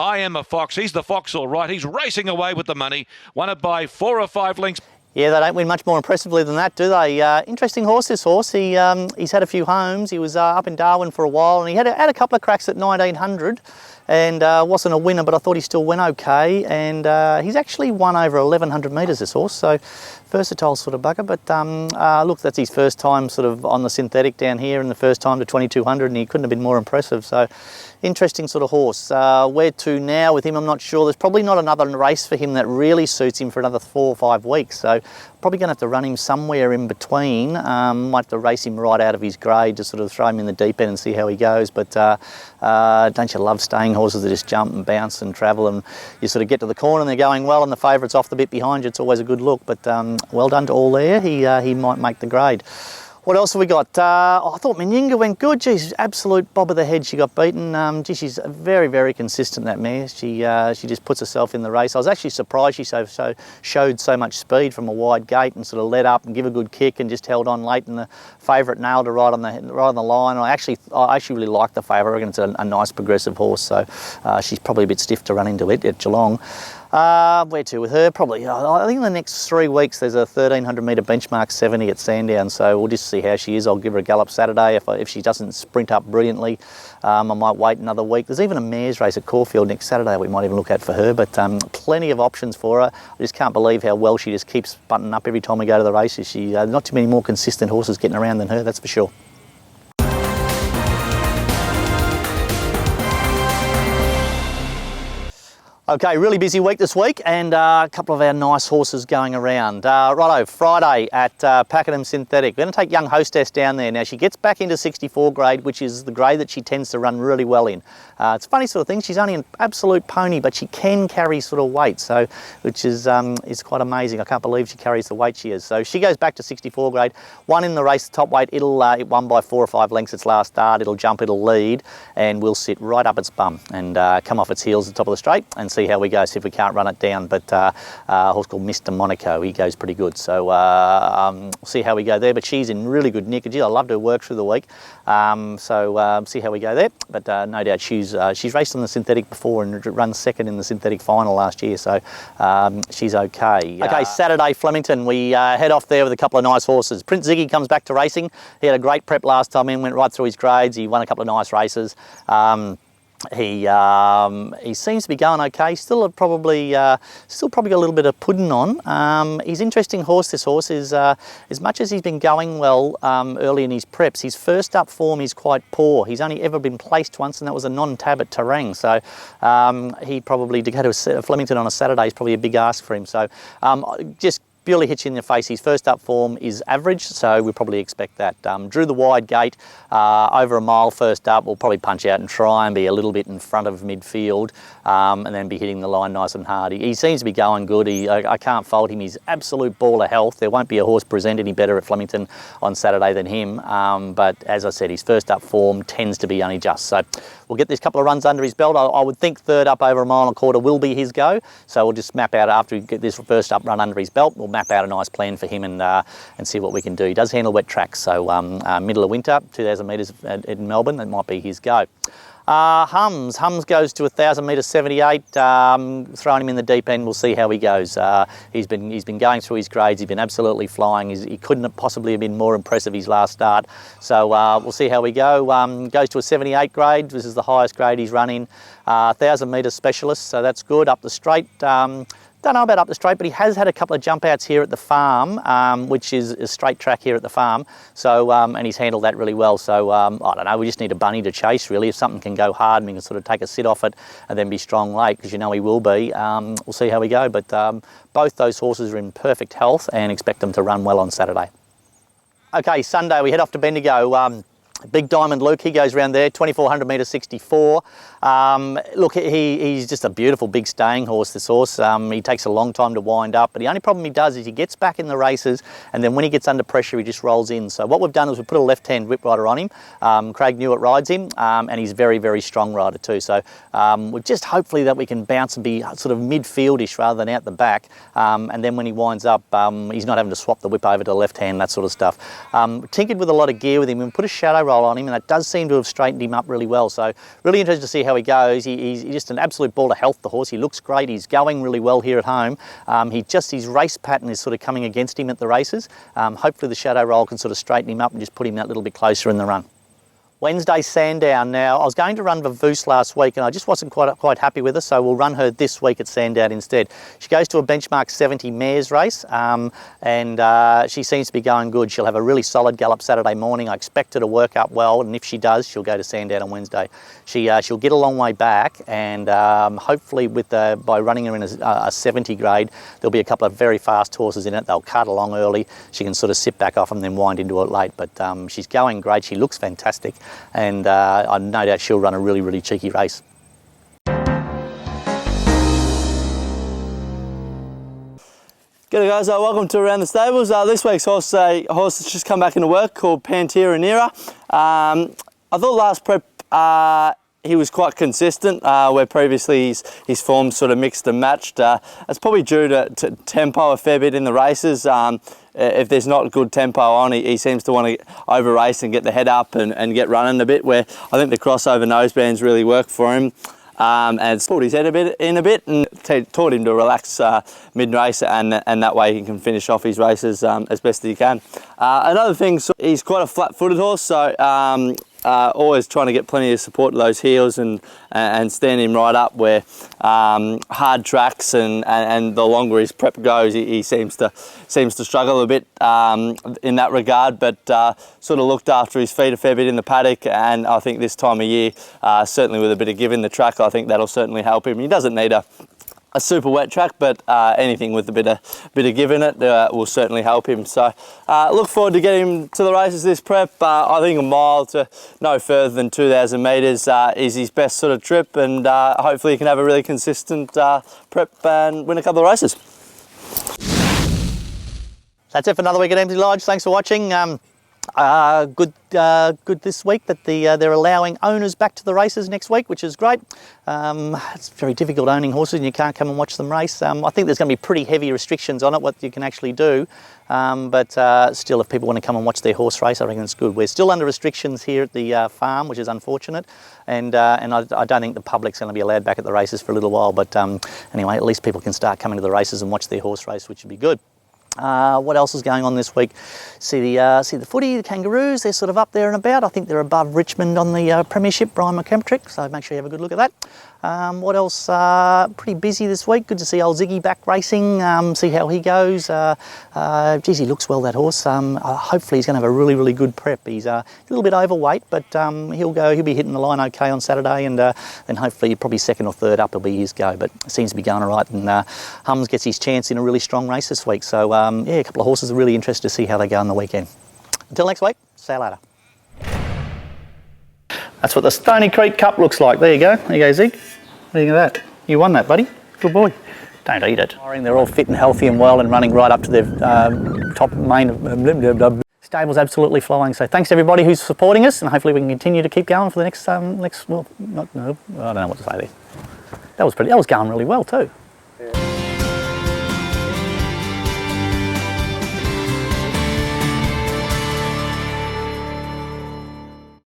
I Am a Fox. He's the Fox, all right. He's racing away with the money. Won it by 4 or 5 lengths. Yeah, they don't win much more impressively than that, do they? Interesting horse, this horse. He's had a few homes. He was up in Darwin for a while, and he had a couple of cracks at 1900 and wasn't a winner, but I thought he still went okay. And he's actually won over 1100 metres, this horse, so versatile sort of bugger. But look, that's his first time sort of on the synthetic down here, and the first time to 2200, and he couldn't have been more impressive. So interesting sort of horse. Where to now with him, I'm not sure. There's probably not another race for him that really suits him for another 4 or 5 weeks. So probably going to have to run him somewhere in between. Might have to race him right out of his grade to sort of throw him in the deep end and see how he goes. But don't you love staying horses that just jump and bounce and travel, and you sort of get to the corner and they're going well and the favourite's off the bit behind you? It's always a good look. But well done to all there. He might make the grade. What else have we got? I thought Minyinga went good. Geez, absolute bob of the head. She got beaten. She's very, very consistent, that mare. She just puts herself in the race. I was actually surprised she showed so much speed from a wide gate and sort of led up and give a good kick and just held on late. And the favourite nailed her right on the line. I actually really like the favourite. I reckon it's a nice progressive horse. So she's probably a bit stiff to run into it at Geelong. Where to with her? Probably, I think in the next 3 weeks there's a 1300 metre benchmark 70 at Sandown, so we'll just see how she is. I'll give her a gallop Saturday. If she doesn't sprint up brilliantly, I might wait another week. There's even a mares race at Caulfield next Saturday we might even look at for her, but plenty of options for her. I just can't believe how well she just keeps buttoning up every time we go to the races. She not too many more consistent horses getting around than her, that's for sure. Okay, really busy week this week, and a couple of our nice horses going around. Righto, Friday at Pakenham Synthetic. We're going to take young Hostess down there. Now, she gets back into 64 grade, which is the grade that she tends to run really well in. It's a funny sort of thing. She's only an absolute pony, but she can carry sort of weight, so which is quite amazing. I can't believe she carries the weight she is. So she goes back to 64 grade. Won in the race, top weight. It won by 4 or 5 lengths its last start. It'll jump, it'll lead, and we'll sit right up its bum and come off its heels at the top of the straight and see how we go, see if we can't run it down. But a horse called Mr. Monaco, he goes pretty good, so we'll see how we go there. But she's in really good nick. I loved her work through the week, so see how we go there. But no doubt she's raced on the synthetic before and run second in the synthetic final last year, so she's okay. Okay, Saturday, Flemington, we head off there with a couple of nice horses. Prince Ziggy comes back to racing. He had a great prep last time in, went right through his grades. He won a couple of nice races. He seems to be going okay. Still probably got a little bit of pudding on. He's an interesting horse. This horse is, as much as he's been going well early in his preps, his first up form is quite poor. He's only ever been placed once, and that was a non-tab at Terang. So he probably, to go to Flemington on a Saturday is probably a big ask for him. So just purely hits you in the face. His first up form is average, so we probably expect that. Drew the wide gate, over a mile first up. We'll probably punch out and try and be a little bit in front of midfield, and then be hitting the line nice and hard. He seems to be going good. I can't fault him. He's absolute ball of health. There won't be a horse present any better at Flemington on Saturday than him, but as I said, his first up form tends to be only just. So we'll get this couple of runs under his belt. I would think third up over a mile and a quarter will be his go, so we'll just map out after we get this first up run under his belt. We'll map out a nice plan for him and see what we can do. He does handle wet tracks, so middle of winter, 2,000 metres in Melbourne, that might be his go. Humzz goes to 1,000 metres 78, throwing him in the deep end. We'll see how he goes. He's been going through his grades. He's been absolutely flying. He couldn't have possibly have been more impressive his last start. So we'll see how we go. Goes to a 78 grade. This is the highest grade he's running. 1,000 metres specialist, so that's good. Up the straight. Don't know about up the straight, but he has had a couple of jump outs here at the farm, which is a straight track here at the farm. So, and he's handled that really well. So, I don't know, we just need a bunny to chase, really. If something can go hard and we can sort of take a sit off it and then be strong late, because you know he will be. We'll see how we go. But both those horses are in perfect health and expect them to run well on Saturday. Okay, Sunday, we head off to Bendigo. Big Diamond Luke, he goes around there, 2,400 metres 64. Look, he's just a beautiful big staying horse, this horse. He takes a long time to wind up, but the only problem he does is he gets back in the races, and then when he gets under pressure, he just rolls in. So what we've done is we've put a left-hand whip rider on him. Craig Newitt rides him, and he's a very, very strong rider too. So we're just hopefully that we can bounce and be sort of midfieldish rather than out the back. And then when he winds up, he's not having to swap the whip over to the left hand, that sort of stuff. Tinkered with a lot of gear with him. We put a shadow roll on him, and that does seem to have straightened him up really well. So really interested to see how he goes. He's just an absolute ball of health, the horse. He looks great. He's going really well here at home. His race pattern is sort of coming against him at the races. Hopefully the shadow roll can sort of straighten him up and just put him that little bit closer in the run. Wednesday, Sandown. Now, I was going to run Vavoose last week and I just wasn't quite happy with her, so we'll run her this week at Sandown instead. She goes to a benchmark 70 mares race, and she seems to be going good. She'll have a really solid gallop Saturday morning. I expect her to work up well, and if she does, she'll go to Sandown on Wednesday. She'll get a long way back, and hopefully by running her in a 70 grade, there'll be a couple of very fast horses in it. They'll cut along early. She can sort of sit back off and then wind into it late, but she's going great. She looks fantastic. And I no doubt she'll run a really, really cheeky race. G'day guys, welcome to Around the Stables. This week's horse has just come back into work called Pantera Nera. I thought last prep he was quite consistent, where previously his form sort of mixed and matched. It's probably due to tempo a fair bit in the races. If there's not good tempo on, he seems to want to over race and get the head up and get running a bit, where I think the crossover nosebands really work for him. And it's pulled his head in a bit and taught him to relax mid-race, and that way he can finish off his races as best as he can. Another thing, he's quite a flat-footed horse, so always trying to get plenty of support to those heels and stand him right up, where hard tracks and the longer his prep goes, he seems to struggle a bit in that regard, but sort of looked after his feet a fair bit in the paddock, and I think this time of year, certainly with a bit of give in the track, I think that'll certainly help him. He doesn't need a super wet track, but anything with a bit of give in it will certainly help him. So look forward to getting him to the races this prep. I think a mile to no further than 2,000 metres is his best sort of trip, and hopefully he can have a really consistent prep and win a couple of races. That's it for another week at Emsley Lodge. Thanks for watching. Good this week that they're allowing owners back to the races next week, which is great. It's very difficult owning horses and you can't come and watch them race. I think there's going to be pretty heavy restrictions on it, what you can actually do. But still, if people want to come and watch their horse race, I reckon it's good. We're still under restrictions here at the farm, which is unfortunate. And I don't think the public's going to be allowed back at the races for a little while. But anyway, at least people can start coming to the races and watch their horse race, which would be good. What else is going on this week? See the footy, the Kangaroos, they're sort of up there and about. I think they're above Richmond on the premiership, Brian McKemtrick, so make sure you have a good look at that. What else? Pretty busy this week. Good to see old Ziggy back racing, see how he goes. Geez, he looks well, that horse. Hopefully he's going to have a really, really good prep. He's a little bit overweight, but he'll be hitting the line okay on Saturday, and then hopefully probably second or third up will be his go, but it seems to be going all right, and Humzz gets his chance in a really strong race this week. So yeah, a couple of horses are really interested to see how they go on the weekend. Until next week, see you later. That's what the Stony Creek Cup looks like. There you go. There you go, Zig. What do you think of that? You won that, buddy. Good boy. Don't eat it. They're all fit and healthy and well and running right up to their top main. Stable's absolutely flying. So thanks to everybody who's supporting us, and hopefully we can continue to keep going for the next well, I don't know what to say there. That was going really well too.